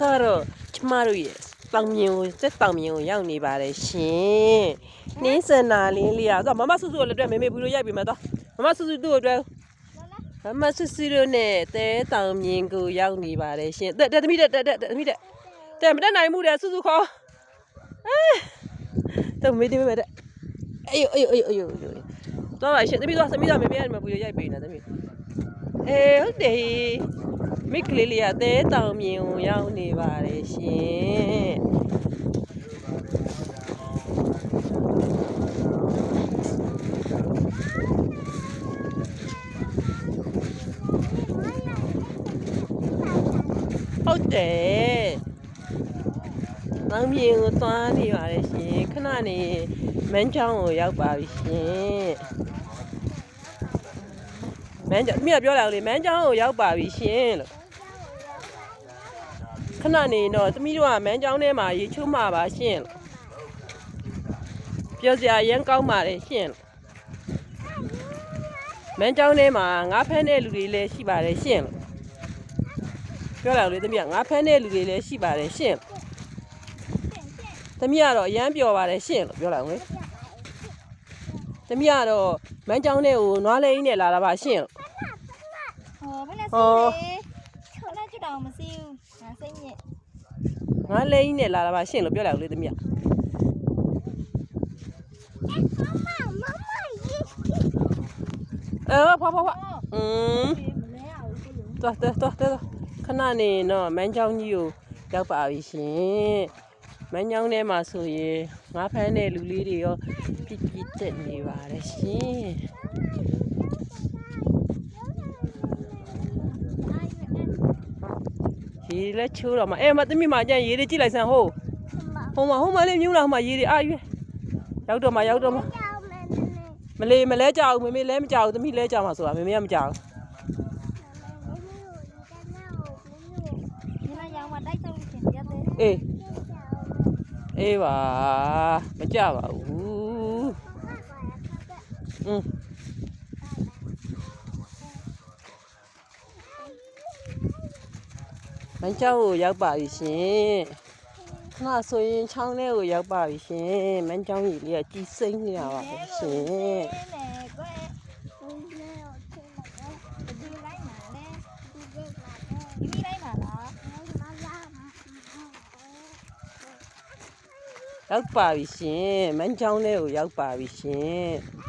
ကတော့ကျမတို့ရဲ့တောင်မြင်ကိုစက်တောင်မြင်ကိုရောက်နေပါတယ်ရှင်နင်းစင်နာလင်းလေးอ่ะဆိုမမဆူဆူလည်းတွေ့မေမေဘူးလို့ရိုက်ပြီးမှတော့မမဆူဆူတို့အတွက်မမဆူဆူတို့နဲ့တဲတောင်မြင်ကိုရောက်နေပါတယ်ရှင်တက်သမီးတက်သမီးတက်မတက်နိုင်မှုတဲ့ဆူဆူခေါ်တော့မေမေတက်အေးတော့ပါရှင်သမီးတော့မေမေကဘူးလို့ရိုက်ပြီးနေသမီးဟုတ်တယ်မိကလေးလေးကတဲတောင်မြင်ကိုရောက်နေပါတယ်ရှင်ဟုတ်တယ်တောင်မြင်ကိုသွားနေပါတယ်ရှင်ခဏနေမန်းချောင်းကိုရောက်ပါပြီရှင်မန်းချောင်းမိကပြောလာလေမန်းချောင်းကိုရောက်ပါပြီရှင်လို့ခဏနေတော့သမီးတို့ကမန်းချောင်းထဲမှာရေချိုးမှာပါရှင်လို့ပြောစရာရမ်းကောင်းပါတယ်ရှင်လို့မန်းချောင်းထဲမှာငါးဖမ်းတဲ့လူတွေလည်းရှိပါတယ်ရှင်လို့ပြောလာလေသမီးကငါးဖမ်းတဲ့လူတွေလည်းရှိပါတယ်ရှင်သမီးကတော့ရမ်းပျော်ပါတယ်ရှင်လို့ပြောလာလေသမီးကတော့မန်းချောင်းထဲကိုနွားလေးနဲ့လာတာပါရှင်ဘယ်နဲ့ဆိုလဲချိုးလိုက်ကြတော့မစီဘူးငါစိတ်ညစ်ငါလေးနဲ့လာတာပါရှင်လို့ပြောလိုက်လေသမီးဖွာသွားခဏနေတော့မန်းချောင်းကြီးကိုရောက်ပါပြီရှင်မန်းချောင်းထဲမှာဆိုရင်ငါးဖမ်းတဲ့လူလေးတွေရောပြစ်တက်နေပါတယ်ရှင်ရေလည်းချိုးတော့မှမသမီးမကြမ်းရေတွေကြည့်လိုက်စမ်းဟိုးမလေးမြူးလာဟိုမှာရေတွေရွေးရောက်တော့မှမလဲကြောက်မေမေလဲမကြောက်သမီးလဲကြောက်မှာဆိုတာမေမေကမကြောက်အေးပါမကြပါဘူးမန်းချောင်းကိုရောက်ပါပြီရှင်ခဏဆိုရင်ချောင်းထဲကိုရောက်ပါပြီရှင်မန်းချောင်းကြီးလေးကကြီးစိမ့်နေတာပါရှင်ရောက်ပါပြီရှင်မန်းချောင်းထဲကိုရောက်ပါပြီရှင်